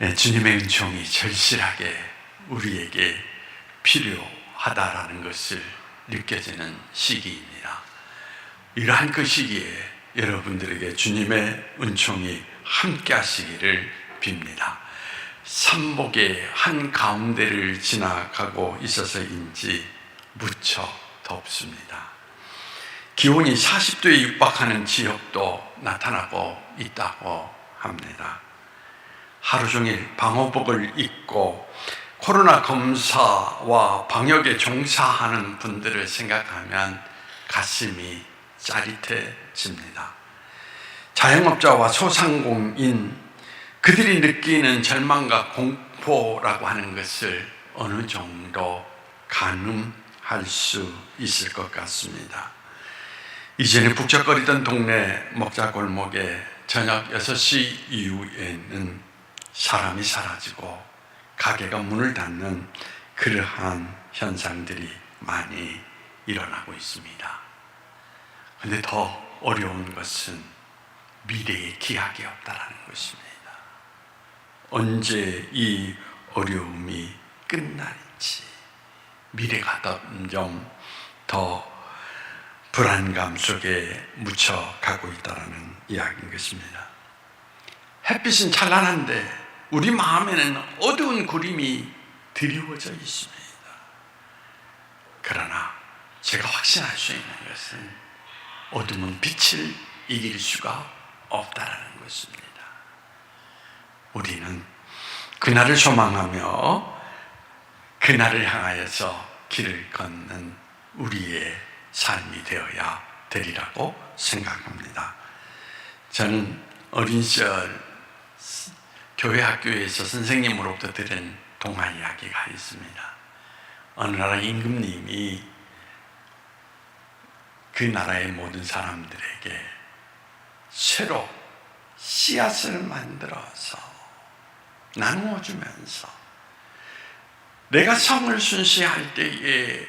주님의 은총이 절실하게 우리에게 필요하다라는 것을 느껴지는 시기입니다. 이러한 그 시기에 여러분들에게 주님의 은총이 함께 하시기를 빕니다. 삼복의 한가운데를 지나가고 있어서인지 무척 덥습니다. 기온이 40도에 육박하는 지역도 나타나고 있다고 합니다. 하루 종일 방호복을 입고 코로나 검사와 방역에 종사하는 분들을 생각하면 가슴이 짜릿해집니다. 자영업자와 소상공인, 그들이 느끼는 절망과 공포라고 하는 것을 어느 정도 가늠할 수 있을 것 같습니다. 이전에 북적거리던 동네 먹자골목에 저녁 6시 이후에는 사람이 사라지고 가게가 문을 닫는 그러한 현상들이 많이 일어나고 있습니다. 그런데 더 어려운 것은 미래의 기약이 없다는 것입니다. 언제 이 어려움이 끝날지, 미래가 점점 더 불안감 속에 묻혀가고 있다는 이야기인 것입니다. 햇빛은 찬란한데 우리 마음에는 어두운 구름이 드리워져 있습니다. 그러나 제가 확신할 수 있는 것은 어둠은 빛을 이길 수가 없다는 것입니다. 우리는 그날을 소망하며 그날을 향하여서 길을 걷는 우리의 삶이 되어야 되리라고 생각합니다. 저는 어린 시절 교회 학교에서 선생님으로부터 들은 동화 이야기가 있습니다. 어느 나라 임금님이 그 나라의 모든 사람들에게 새로 씨앗을 만들어서 나누어 주면서 내가 성을 순시할 때에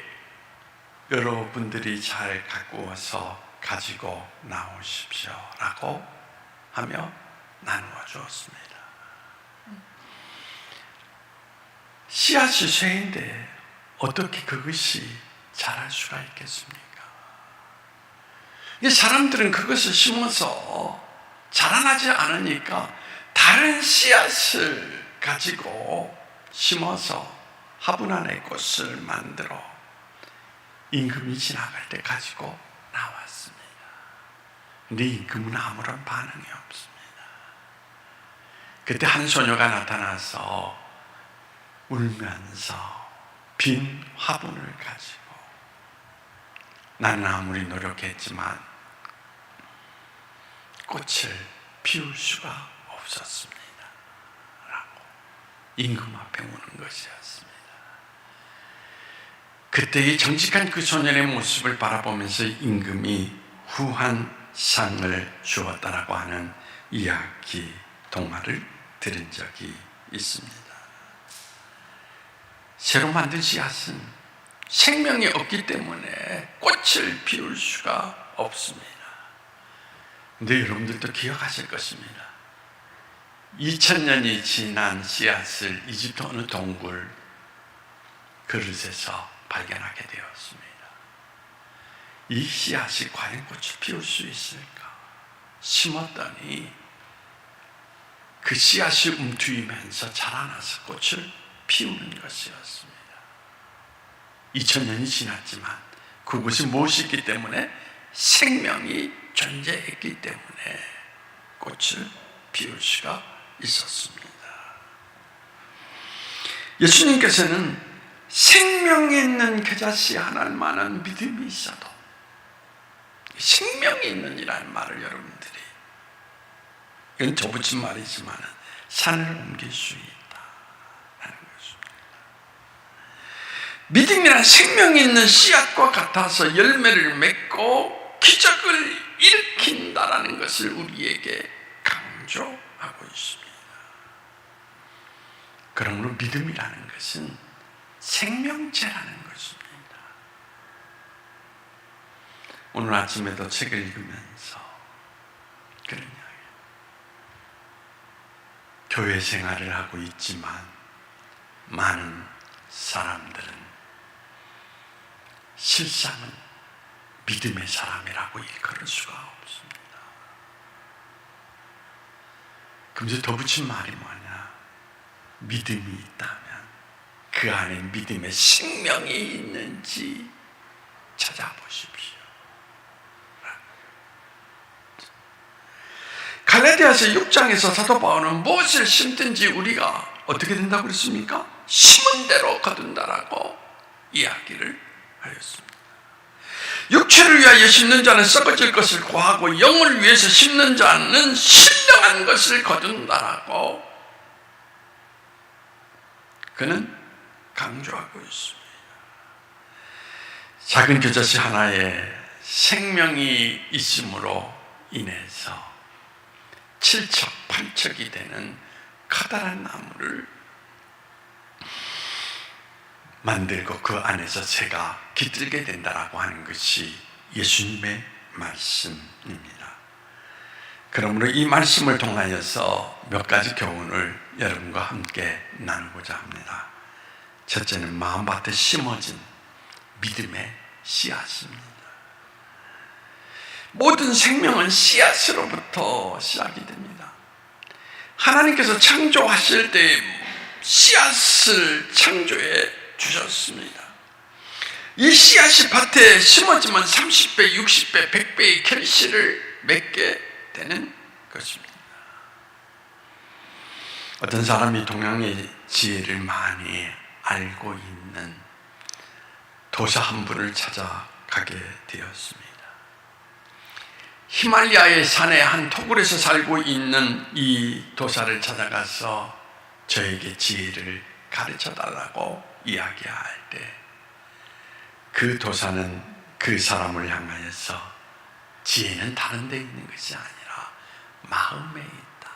여러분들이 잘 가꾸어서 가지고 나오십시오 라고 하며 나누어 주었습니다. 씨앗이 쇠인데 어떻게 그것이 자랄 수가 있겠습니까? 사람들은 그것을 심어서 자라나지 않으니까 다른 씨앗을 가지고 심어서 화분 안에 꽃을 만들어 임금이 지나갈 때 가지고 나왔습니다. 그런데 임금은 아무런 반응이 없습니다. 그때 한 소녀가 나타나서 울면서 빈 화분을 가지고 나는 아무리 노력했지만 꽃을 피울 수가 없었습니다 라고 임금 앞에 우는 것이었습니다. 그때의 정직한 그 소년의 모습을 바라보면서 임금이 후한 상을 주었다라고 하는 이야기 동화를 들은 적이 있습니다. 새로 만든 씨앗은 생명이 없기 때문에 꽃을 피울 수가 없습니다. 근데 여러분들도 기억하실 것입니다. 2000년이 지난 씨앗을 이집트 어느 동굴 그릇에서 발견하게 되었습니다. 이 씨앗이 과연 꽃을 피울 수 있을까? 심었더니 그 씨앗이 움트이면서 자라나서 꽃을 피우는 것이었습니다. 2000년이 지났지만 그것이 무엇이기 때문에? 생명이 존재했기 때문에 꽃을 피울 수가 있었습니다. 예수님께서는 생명이 있는 겨자씨 하나만한 믿음이 있어도 생명이 있는 이라는 말을 여러분들이, 이건 저붙인 말이지만 산을 옮길 수 있다라는 것입니다. 믿음이란 생명이 있는 씨앗과 같아서 열매를 맺고 기적을 일으킨다라는 것을 우리에게 강조하고 있습니다. 그러므로 믿음이라는 것은 생명체라는 것입니다. 오늘 아침에도 책을 읽으면서 그런 이야기, 교회 생활을 하고 있지만 많은 사람들은 실상은 믿음의 사람이라고 일컬을 수가 없습니다. 그럼 이제 더 붙인 말이 뭐냐? 믿음이 있다면 그 안에 믿음의 생명이 있는지 찾아보십시오. 갈라디아서 6장에서 사도 바울은 무엇을 심든지 우리가 어떻게 된다고 그랬습니까? 심은 대로 거둔다라고 이야기를 하였습니다. 육체를 위하여 심는 자는 썩어질 것을 구하고 영을 위해서 심는 자는 신령한 것을 거둔다라고 그는 강조하고 있습니다. 작은 겨자씨 하나에 생명이 있음으로 인해서 칠척팔척이 되는 커다란 나무를 만들고 그 안에서 새가 깃들게 된다라고 하는 것이 예수님의 말씀입니다. 그러므로 이 말씀을 통하여서 몇 가지 교훈을 여러분과 함께 나누고자 합니다. 첫째는 마음밭에 심어진 믿음의 씨앗입니다. 모든 생명은 씨앗으로부터 시작이 됩니다. 하나님께서 창조하실 때 씨앗을 창조해 주셨습니다. 이 씨앗이 밭에 심어지면 30배, 60배, 100배의 결실을 맺게 되는 것입니다. 어떤 사람이 동양의 지혜를 많이 알고 있는 도사 한 분을 찾아가게 되었습니다. 히말라야의 산의 한 토굴에서 살고 있는 이 도사를 찾아가서 저에게 지혜를 가르쳐 달라고 이야기할 때 그 도사는 그 사람을 향하여서 지혜는 다른 데 있는 것이 아니라 마음에 있다.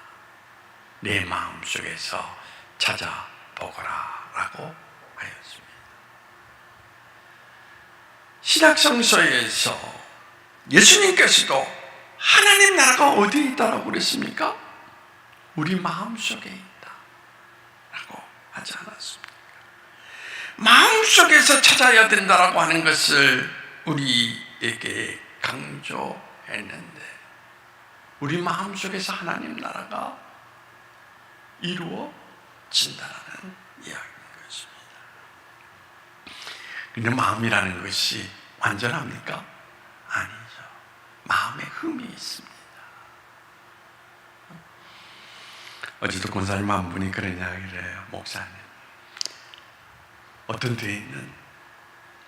내 마음 속에서 찾아보거라 라고 하였습니다. 신약성서에서 예수님께서도 하나님 나라가 어디에 있다라고 그랬습니까? 우리 마음속에 있다 라고 하지 않았습니까? 마음속에서 찾아야 된다라고 하는 것을 우리에게 강조했는데 우리 마음속에서 하나님 나라가 이루어진다는 이야기인 것입니다. 근데 마음이라는 것이 완전합니까? 아니죠. 마음에 흠이 있습니다. 어제도 권사님 한 분이 그런 이야기를 해요. 목사님, 어떤 데에는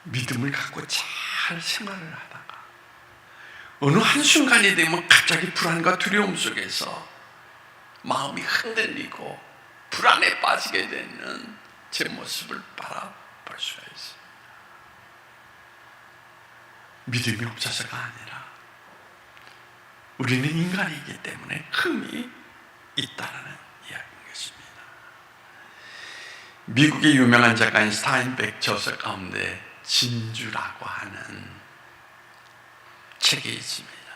믿음을 갖고 잘 생활을 하다가 어느 한순간이 되면 갑자기 불안과 두려움 속에서 마음이 흔들리고 불안에 빠지게 되는 제 모습을 바라볼 수가 있습니다. 믿음이 없어서가 아니라 우리는 인간이기 때문에 흠이 있다는 이야기인 것입니다. 미국의 유명한 작가인 스타인백 저서 가운데 진주라고 하는 책이 있습니다.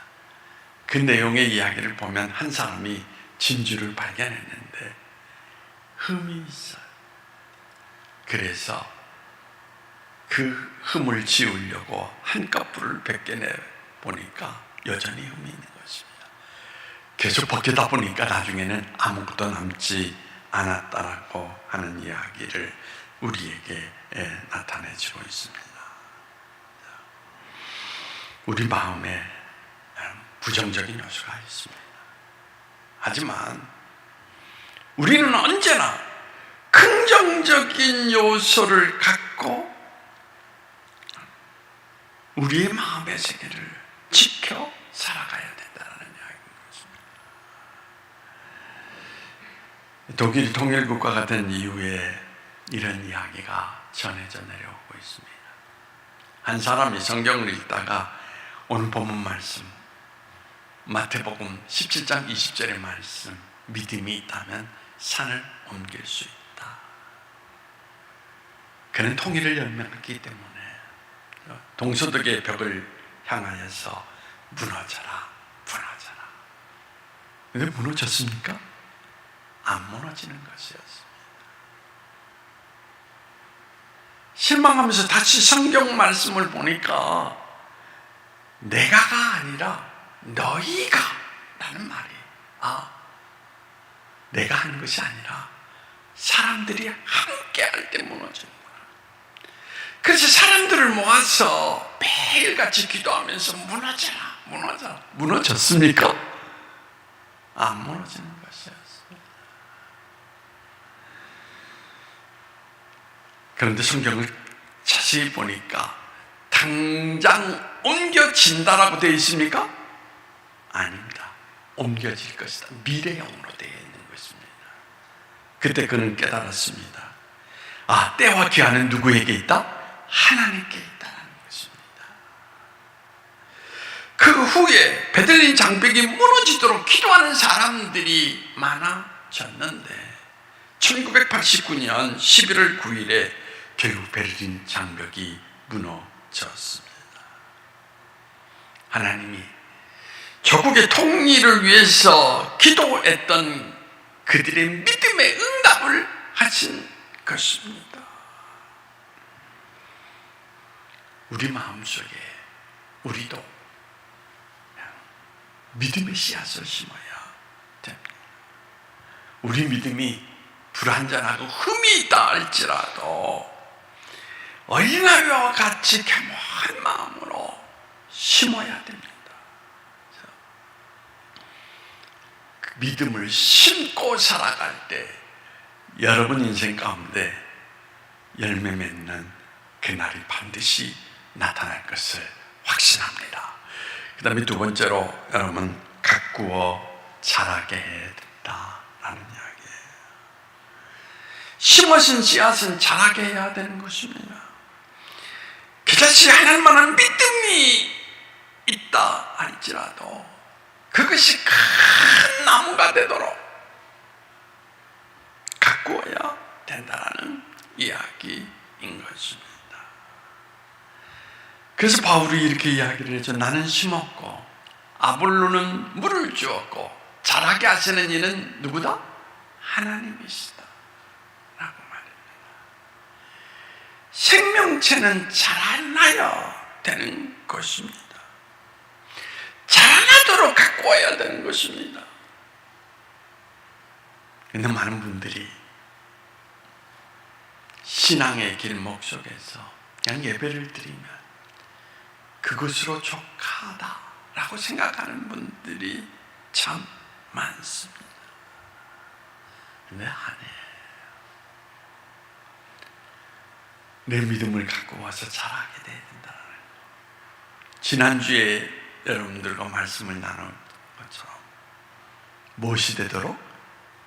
그 내용의 이야기를 보면 한 사람이 진주를 발견했는데 흠이 있어요. 그래서 그 흠을 지우려고 한꺼풀을 벗겨내 보니까 여전히 흠이 있는 것입니다. 계속 벗기다 보니까 나중에는 아무것도 남지 않았다라고 하는 이야기를 우리에게 나타내주고 있습니다. 우리 마음에 부정적인 요소가 있습니다. 하지만 우리는 언제나 긍정적인 요소를 갖고 우리의 마음의 세계를 지켜 살아가야 된다는 이야기인 것입니다. 독일 통일국가가 된 이후에 이런 이야기가 전해져 내려오고 있습니다. 한 사람이 성경을 읽다가 오늘 본문 말씀 마태복음 17장 20절의 말씀, 믿음이 있다면 산을 옮길 수 있다. 그는 통일을 열망했기 때문에 동서독의 벽을 향하여서 무너져라, 무너져라. 근데 무너졌습니까? 안 무너지는 것이었습니다. 실망하면서 다시 성경 말씀을 보니까 내가가 아니라 너희가 라는 말이 내가 하는 것이 아니라 사람들이 함께 할 때 무너지는구나. 그래서 사람들을 모아서 매일같이 기도하면서 무너졌습니까? 안 무너지는 것이었습니다. 그런데 성경을 자세히 보니까 당장 옮겨진다라고 되어 있습니까? 아닙니다. 옮겨질 것이다. 미래형으로 되어 있는 것입니다. 그때 그는 깨달았습니다. 때와 기한은 누구에게 있다? 하나님께 있다는 것입니다. 그 후에 베들레헴 장벽이 무너지도록 기도하는 사람들이 많아졌는데 1989년 11월 9일에 결국 베를린 장벽이 무너졌습니다. 하나님이 조국의 통일을 위해서 기도했던 그들의 믿음의 응답을 하신 것입니다. 우리 마음속에 우리도 믿음의 씨앗을 심어야 됩니다. 우리 믿음이 불완전하고 흠이 있다 할지라도 어린아이와 같이 겸허한 마음으로 심어야 됩니다. 그 믿음을 심고 살아갈 때 여러분 인생 가운데 열매 맺는 그날이 반드시 나타날 것을 확신합니다. 그 다음에 두 번째로 여러분 가꾸어 자라게 해야 된다라는 이야기예요. 심어진 씨앗은 자라게 해야 되는 것입니다. 그자식 하나님만한 믿음이 있다 할지라도 그것이 큰 나무가 되도록 가꾸어야 된다는 이야기인 것입니다. 그래서 바울이 이렇게 이야기를 했죠. 나는 심었고 아볼로는 물을 주었고 자라게 하시는 이는 누구다? 하나님이시다 라고 말합니다. 생명체는 자라나야 되는 것입니다. 자라나도록 가꾸어야 되는 것입니다. 그런데 많은 분들이 신앙의 길목 속에서 그냥 예배를 드리면 그것으로 족하다라고 생각하는 분들이 참 많습니다. 근데 아니에요. 내 믿음을 갖고 와서 자라게 돼야 된다는 거예요. 지난주에 여러분들과 말씀을 나눈 것처럼 무엇이 되도록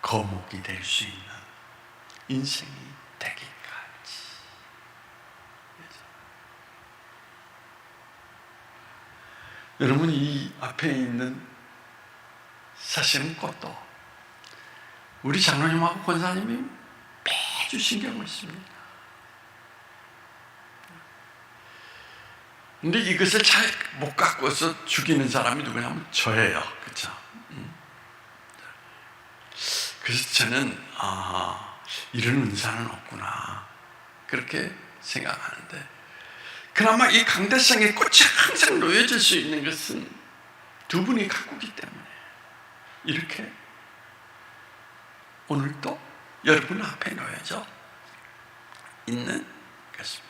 거목이 될 수 있는 인생이 되기까지. 여러분 이 앞에 있는 사실은 꽃도 우리 장로님하고 권사님이 매주 신경을 씁니다. 근데 이것을 잘 못 가꿔서 죽이는 사람이 누구냐면 저예요. 그렇죠? 그래서 저는 이런 은사는 없구나 그렇게 생각하는데 그나마 이 강대상에 꽃이 항상 놓여질 수 있는 것은 두 분이 가꾸기 때문에 이렇게 오늘도 여러분 앞에 놓여져 있는 것입니다.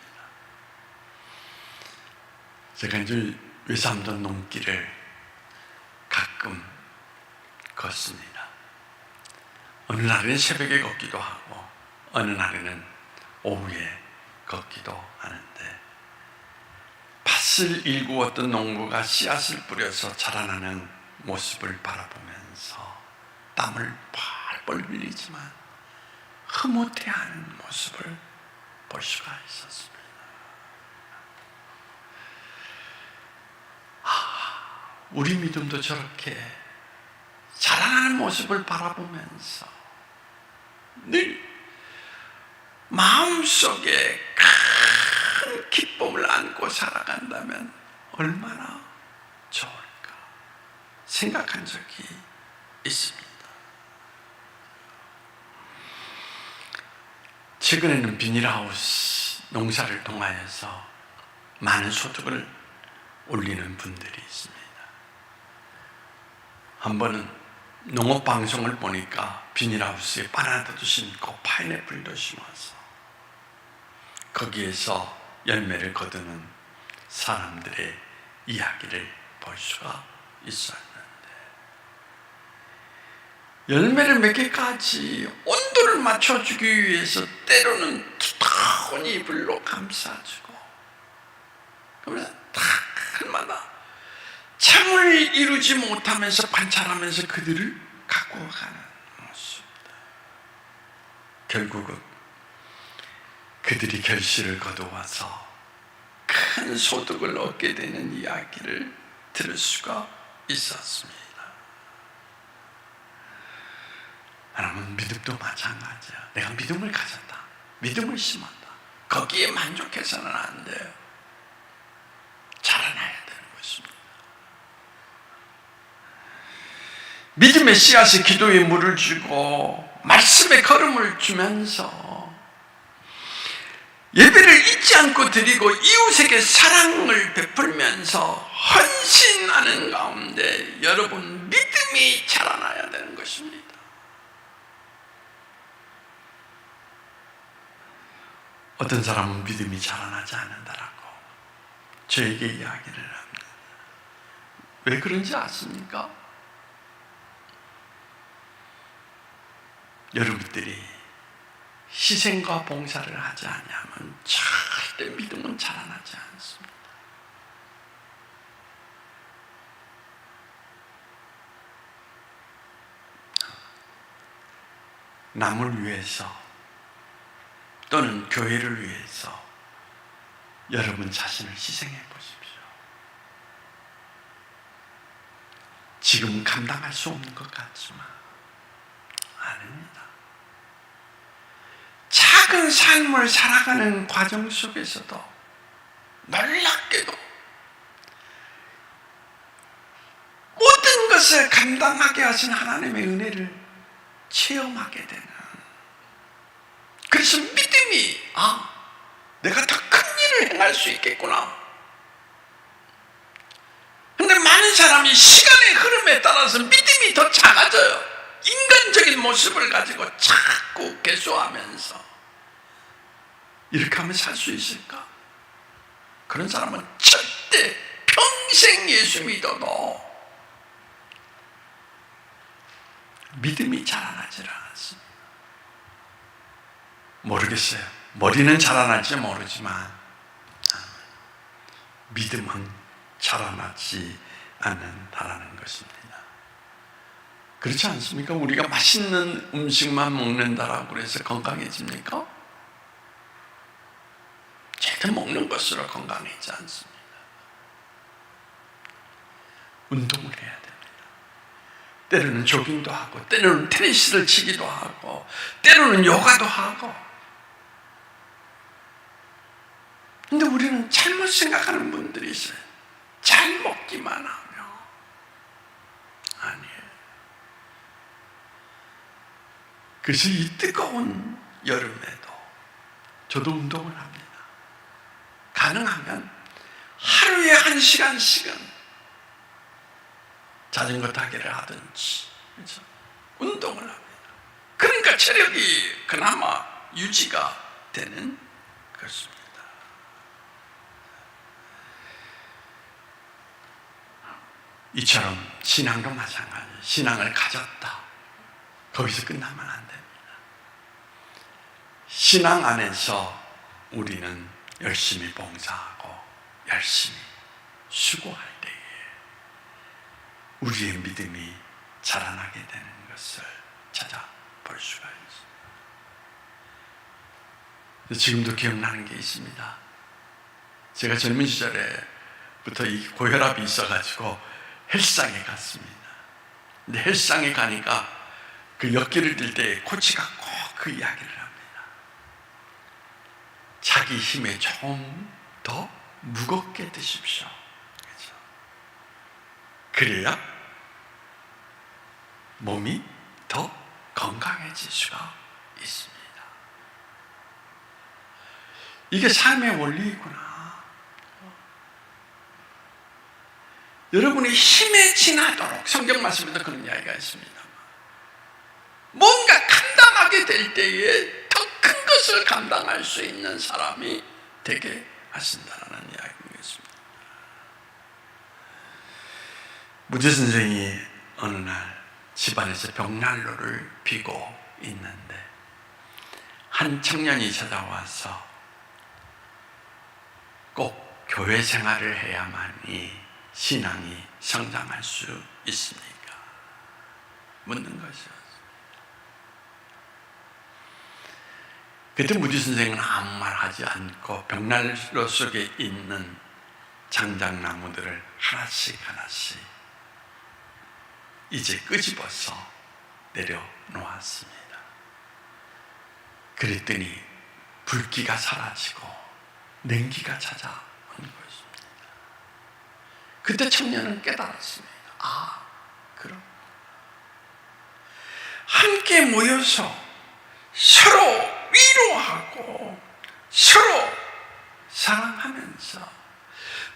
제가 이제 외삼동 농길을 가끔 걷습니다. 어느 날에는 새벽에 걷기도 하고 어느 날에는 오후에 걷기도 하는데 밭을 일구었던 농부가 씨앗을 뿌려서 자라나는 모습을 바라보면서 땀을 펄펄 흘리지만 흐뭇해하는 모습을 볼 수가 있었습니다. 우리 믿음도 저렇게 자라나는 모습을 바라보면서 늘 마음속에 큰 기쁨을 안고 살아간다면 얼마나 좋을까 생각한 적이 있습니다. 최근에는 비닐하우스 농사를 통하여서 많은 소득을 올리는 분들이 있습니다. 한 번은 농업방송을 보니까 비닐하우스에 바나나도 심고 파인애플도 심어서 거기에서 열매를 거두는 사람들의 이야기를 볼 수가 있었는데, 열매를 맺기까지 온도를 맞춰주기 위해서 때로는 두터운 이불로 감싸주고, 그러면서 날마다 잠을 이루지 못하면서 관찰하면서 그들을 갖고 가는 모습입니다. 결국은 그들이 결실을 거두어서 큰 소득을 얻게 되는 이야기를 들을 수가 있었습니다. 여러분, 믿음도 마찬가지야. 내가 믿음을 가졌다, 믿음을 심었다, 거기에 만족해서는 안 돼요. 자라나야 되는 것입니다. 믿음의 씨앗이 기도에 물을 주고 말씀에 걸음을 주면서 예배를 잊지 않고 드리고 이웃에게 사랑을 베풀면서 헌신하는 가운데 여러분, 믿음이 자라나야 되는 것입니다. 어떤 사람은 믿음이 자라나지 않는다라고 저에게 이야기를 합니다. 왜 그런지 아십니까? 여러분들이 희생과 봉사를 하지 않으면 절대 믿음은 자라나지 않습니다. 남을 위해서 또는 교회를 위해서 여러분 자신을 희생해 보십시오. 지금 감당할 수 없는 것 같지만 아닙니다. 작은 삶을 살아가는 과정 속에서도 놀랍게도 모든 것을 감당하게 하신 하나님의 은혜를 체험하게 되는, 그래서 믿음이 내가 더 큰 일을 행할 수 있겠구나. 근데 많은 사람이 시간의 흐름에 따라서 믿음이 더 작아져요. 인간적인 모습을 가지고 자꾸 개소하면서 이렇게 하면 살 수 있을까? 그런 사람은 절대 평생 예수 믿어도 믿음이 자라나질 않았습니다. 모르겠어요. 머리는 자라날지 모르지만 믿음은 자라나지 않는다라는 것입니다. 그렇지 않습니까? 우리가 맛있는 음식만 먹는다라고 해서 건강해집니까? 절대 먹는 것으로 건강해지지 않습니다. 운동을 해야 됩니다. 때로는 조깅도 하고, 때로는 테니스를 치기도 하고, 때로는 요가도 하고. 근데 우리는 잘못 생각하는 분들이 있어요. 잘 먹기만 하며. 아니에요. 그래서 이 뜨거운 여름에도 저도 운동을 합니다. 가능하면 하루에 1시간씩은 자전거 타기를 하든지, 그렇죠? 운동을 합니다. 그러니까 체력이 그나마 유지가 되는 것입니다. 이처럼 신앙도 마찬가지예요. 신앙을 가졌다, 거기서 끝나면 안 됩니다. 신앙 안에서 우리는 열심히 봉사하고 열심히 수고할 때에 우리의 믿음이 자라나게 되는 것을 찾아볼 수가 있습니다. 지금도 기억나는 게 있습니다. 제가 젊은 시절에부터 이 고혈압이 있어가지고 헬스장에 갔습니다. 근데 헬스장에 가니까 그 역기를 들 때 코치가 꼭 그 이야기를 합니다. 자기 힘에 좀 더 무겁게 드십시오. 그렇죠? 그래야 몸이 더 건강해질 수가 있습니다. 이게 삶의 원리이구나. 여러분이 힘에 지나도록, 성경 말씀에도 그런 이야기가 있습니다. 뭔가 감당하게 될 때에 더 큰 것을 감당할 수 있는 사람이 되게 하신다는 이야기입니다. 무지 선생이 어느 날 집안에서 벽난로를 피고 있는데 한 청년이 찾아와서 꼭 교회 생활을 해야만이 신앙이 성장할 수 있습니까? 묻는 것이었어요. 그때 무지 선생은 아무 말 하지 않고 벽난로 속에 있는 장작나무들을 하나씩 이제 끄집어서 내려놓았습니다. 그랬더니 불기가 사라지고 냉기가 찾아온 것입니다. 그때 청년은 깨달았습니다. 아, 그럼 함께 모여서 서로 위로하고 서로 사랑하면서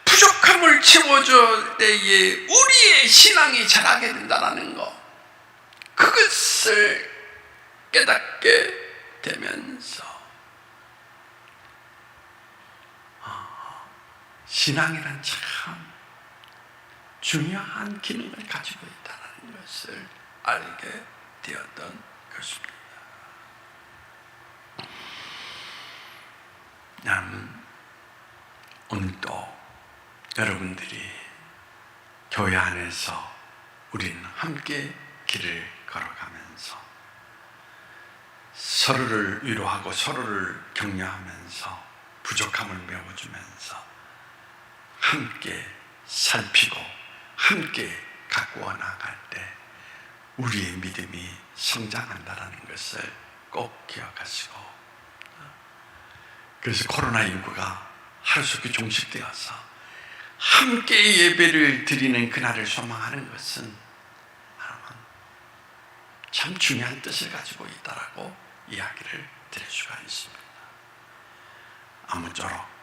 부족함을 채워줄 때에 우리의 신앙이 자라게 된다는 것, 그것을 깨닫게 되면서 신앙이란 참 중요한 기능을 가지고 있다는 것을 알게 되었던 것입니다. 나는 오늘도 여러분들이 교회 안에서 우리는 함께 길을 걸어가면서 서로를 위로하고 서로를 격려하면서 부족함을 메워주면서 함께 살피고 함께 가꾸어 나갈 때 우리의 믿음이 성장한다는 것을 꼭 기억하시고, 그래서 코로나19가 하루속히 종식되어서 함께 예배를 드리는 그날을 소망하는 것은 참 중요한 뜻을 가지고 있다라고 이야기를 드릴 수가 있습니다. 아무쪼록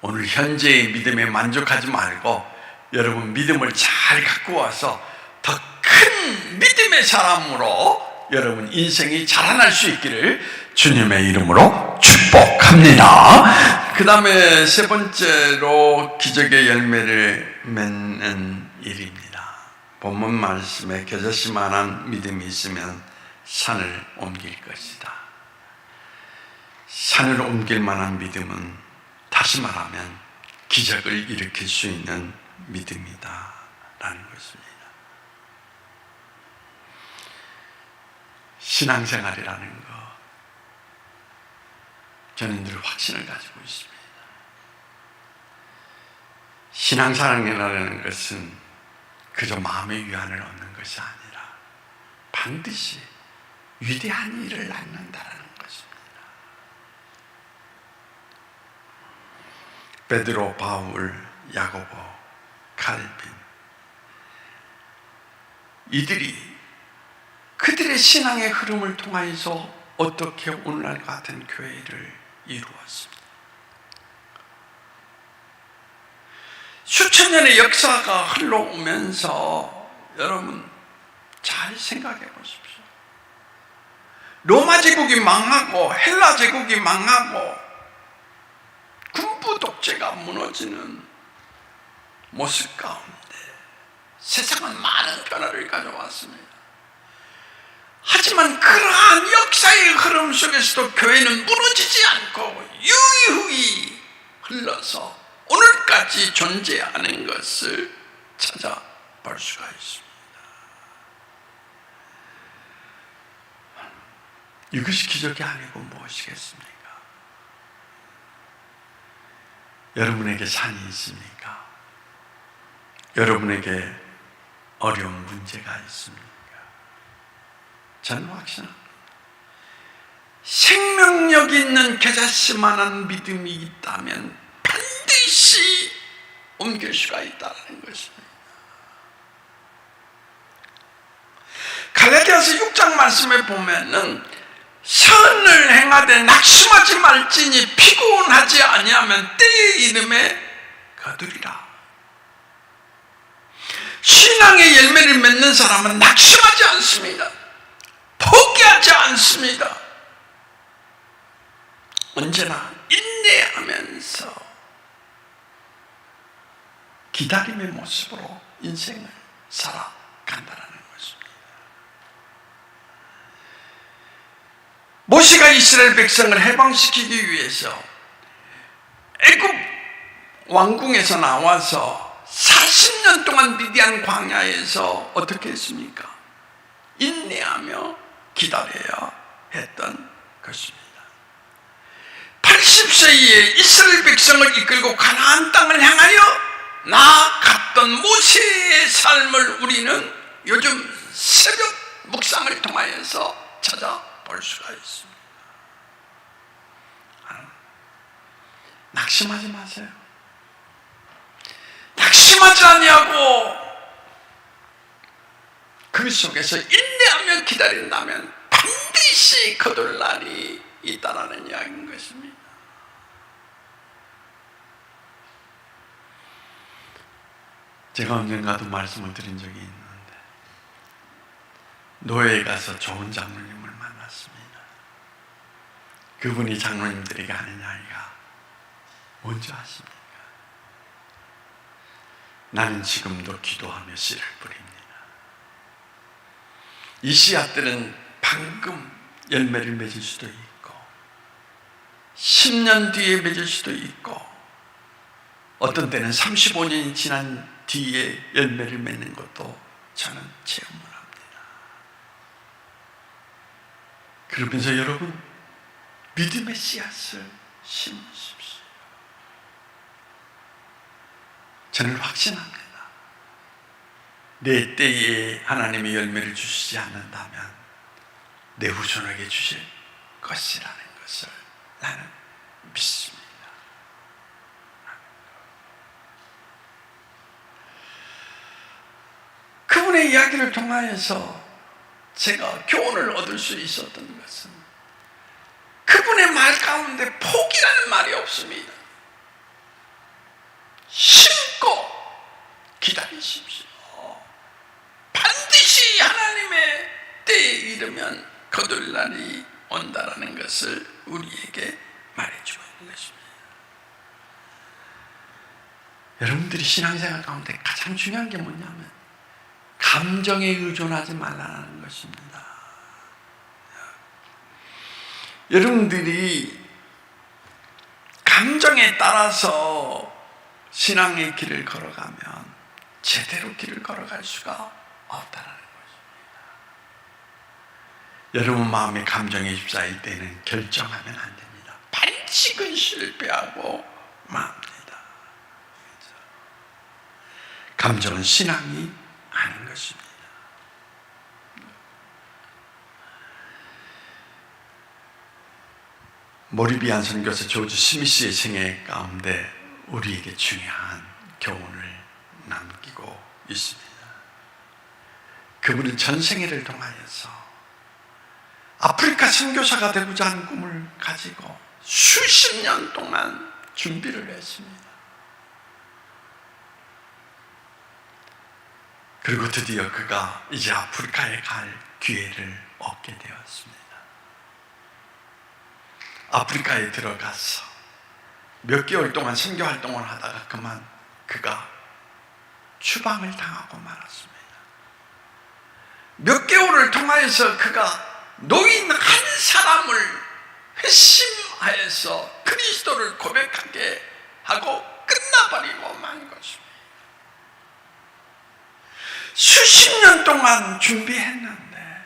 오늘 현재의 믿음에 만족하지 말고 여러분 믿음을 잘 갖고 와서 더 큰 믿음의 사람으로 여러분 인생이 자라날 수 있기를 주님의 이름으로 축복합니다. 그 다음에 세 번째로 기적의 열매를 맺는 일입니다. 본문 말씀에 겨자씨만한 믿음이 있으면 산을 옮길 것이다. 산을 옮길 만한 믿음은 다시 말하면 기적을 일으킬 수 있는 믿음이다 라는 것입니다. 신앙생활이라는 것, 저는 늘 확신을 가지고 있습니다. 신앙생활이라는 것은 그저 마음의 위안을 얻는 것이 아니라 반드시 위대한 일을 낳는다라는 것입니다. 베드로, 바울, 야고보, 칼빈, 이들이 그들의 신앙의 흐름을 통하여서 어떻게 오늘날 같은 교회를 이루었습니다. 수천 년의 역사가 흘러오면서 여러분 잘 생각해 보십시오. 로마 제국이 망하고 헬라 제국이 망하고 군부 독재가 무너지는 모습 가운데 세상은 많은 변화를 가져왔습니다. 하지만 그러한 역사의 흐름 속에서도 교회는 무너지지 않고 유유히 흘러서 오늘까지 존재하는 것을 찾아볼 수가 있습니다. 이것이 기적이 아니고 무엇이겠습니까? 여러분에게 산이 있습니까? 여러분에게 어려운 문제가 있습니까? 저는 확신합니다. 생명력 있는 겨자씨만한 믿음이 있다면 반드시 옮길 수가 있다는 것입니다. 갈라디아서 6장 말씀에 보면은 선을 행하되 낙심하지 말지니 피곤하지 아니하면 때의 이름에 거두리라. 신앙의 열매를 맺는 사람은 낙심하지 않습니다. 포기하지 않습니다. 언제나 인내하면서 기다림의 모습으로 인생을 살아간다는 것입니다. 모세가 이스라엘 백성을 해방시키기 위해서 애굽 왕궁에서 나와서 40년 동안 미디안 광야에서 어떻게 했습니까? 인내하며 기다려야 했던 것입니다. 80세에 이스라엘 백성을 이끌고 가나안 땅을 향하여 나아갔던 모세의 삶을 우리는 요즘 새벽 묵상을 통하여서 찾아볼 수가 있습니다. 낙심하지 마세요. 낙심하지 아니하고 그 속에서 인내하며 기다린다면 반드시 거둘 날이 있다라는 이야기인 것입니다. 제가 언젠가도 말씀을 드린 적이 있는데 노예에 가서 좋은 장로님을 만났습니다. 그분이 장로님들에게 하는 이야기가 뭔지 아십니까? 나는 지금도 기도하며 씨를 뿌립니다. 이 씨앗들은 방금 열매를 맺을 수도 있고 10년 뒤에 맺을 수도 있고 어떤 때는 35년이 지난 뒤에 열매를 맺는 것도 저는 체험을 합니다. 그러면서 여러분 믿음의 씨앗을 심으십시오. 저는 확신합니다. 내 때에 하나님의 열매를 주시지 않는다면 내 후손에게 주실 것이라는 것을 나는 믿습니다. 그분의 이야기를 통하여서 제가 교훈을 얻을 수 있었던 것은 그분의 말 가운데 포기라는 말이 없습니다. 심고 기다리십시오. 반드시 하나님의 때에 이르면 거둘 날이 온다라는 것을 우리에게 말해주고 있는 것입니다. 여러분들이 신앙생활 가운데 가장 중요한 게 뭐냐면 감정에 의존하지 말라는 것입니다. 여러분들이 감정에 따라서 신앙의 길을 걸어가면 제대로 길을 걸어갈 수가 없다는 것입니다. 여러분 마음의 감정에 휩싸일 때는 결정하면 안 됩니다. 반드시 실패하고 맙니다. 감정은 신앙이 아닌 것입니다. 모리비안 선교사 조지 스미스의 생애 가운데 우리에게 중요한 교훈을 남기고 있습니다. 그분은 전생애를 통하여서 아프리카 선교사가 되고자 하는 꿈을 가지고 수십 년 동안 준비를 했습니다. 그리고 드디어 그가 이제 아프리카에 갈 기회를 얻게 되었습니다. 아프리카에 들어가서 몇 개월 동안 선교 활동을 하다가 그만 그가 추방을 당하고 말았습니다. 몇 개월을 통하여서 그가 노인 한 사람을 회심하여서 그리스도를 고백하게 하고 끝나버리고 만 것입니다. 수십 년 동안 준비했는데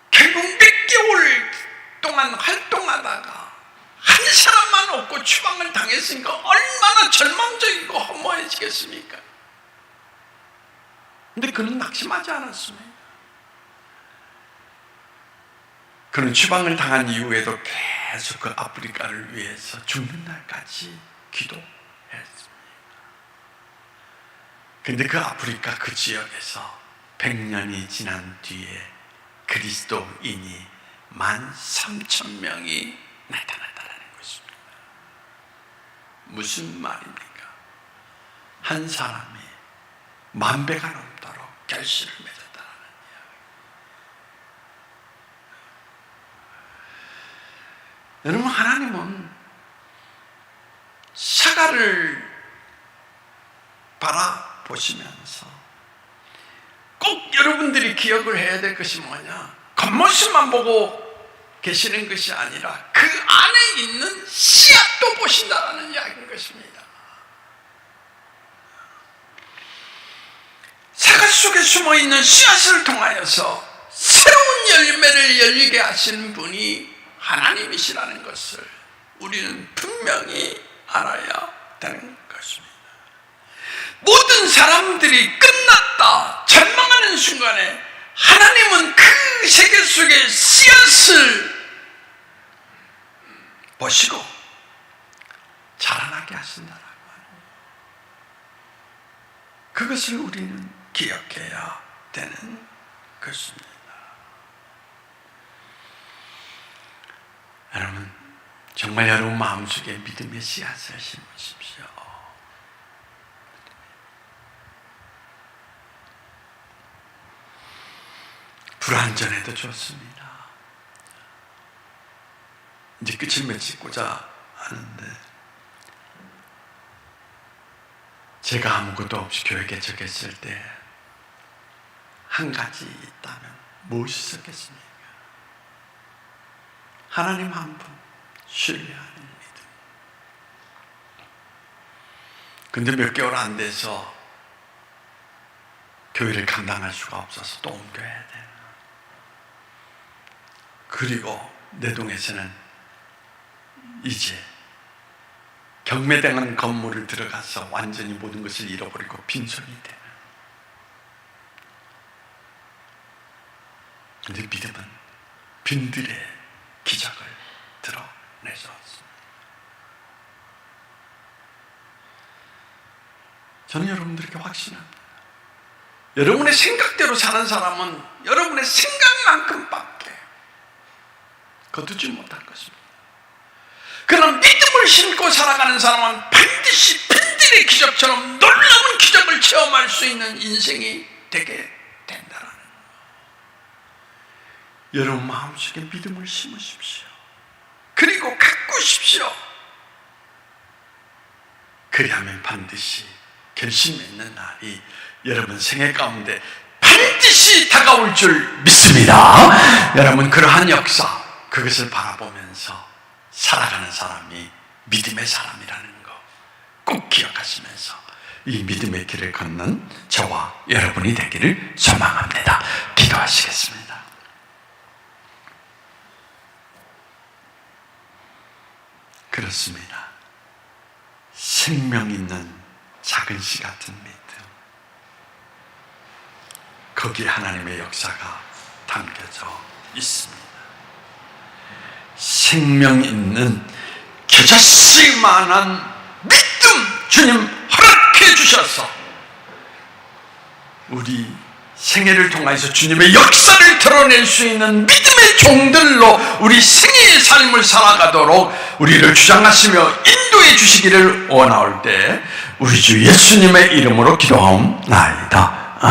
결국 몇 개월 동안 활동하다가 한 사람만 없고 추방을 당했으니까 얼마나 절망적이고 허무해지겠습니까? 근데 그는 낙심하지 않았습니다. 그는 추방을 당한 이후에도 계속 그 아프리카를 위해서 죽는 날까지 기도했습니다. 근데 그 아프리카 그 지역에서 100년이 지난 뒤에 그리스도인이 13,000명이 나타났다는 것입니다. 무슨 말입니까? 한 사람이 10,000배가 넘도록 결실을 맺었다는 이야기. 여러분, 하나님은 사과를 바라보시면서 꼭 여러분들이 기억을 해야 될 것이 뭐냐? 겉모습만 보고 계시는 것이 아니라 그 안에 있는 씨앗도 보신다는 이야기인 것입니다. 사과 속에 숨어있는 씨앗을 통하여서 새로운 열매를 열리게 하시는 분이 하나님이시라는 것을 우리는 분명히 알아야 되는 것입니다. 모든 사람들이 끝났다 절망하는 순간에 하나님은 그 세계 속에 씨앗을 보시고 자라나게 하신다라고 합니다. 그것을 우리는 기억해야 되는 것입니다. 여러분, 정말 여러분 마음속에 믿음의 씨앗을 심으십시오. 불완전해도 좋습니다. 이제 끝을 맺고자 하는데, 제가 아무것도 없이 교회 개척했을 때 한 가지 있다면 무엇이 있었겠습니까? 하나님 한 분 신뢰하는 믿음. 근데 몇 개월 안 돼서 교회를 감당할 수가 없어서 또 옮겨야 돼. 그리고 내 동에서는 이제 경매당한 건물을 들어가서 완전히 모든 것을 잃어버리고 빈손이 되는. 근데 믿음은 빈들의 기적을 드러내셨습니다. 저는 여러분들에게 확신합니다. 여러분의 생각대로 사는 사람은 여러분의 생각만큼밖에 거두지 못할 것입니다. 그러나 믿음을 심고 살아가는 사람은 반드시 빈들의 기적처럼 놀라운 기적을 체험할 수 있는 인생이 되게 된다는 거예요. 여러분 마음속에 믿음을 심으십시오. 그리고 가꾸십시오. 그리하면 반드시 결심맺는 날이 여러분 생애 가운데 반드시 다가올 줄 믿습니다. 여러분, 그러한 역사, 그것을 바라보면서 살아가는 사람이 믿음의 사람이라는 거 꼭 기억하시면서 이 믿음의 길을 걷는 저와 여러분이 되기를 소망합니다. 기도하시겠습니다. 그렇습니다. 생명 있는 작은 씨 같은 믿음, 거기에 하나님의 역사가 담겨져 있습니다. 생명 있는 겨자씨만한 믿음 주님 허락해 주셔서 우리 생애를 통해서 주님의 역사를 드러낼 수 있는 믿음의 종들로 우리 생애의 삶을 살아가도록 우리를 주장하시며 인도해 주시기를 원하올 때 우리 주 예수님의 이름으로 기도하옵나이다.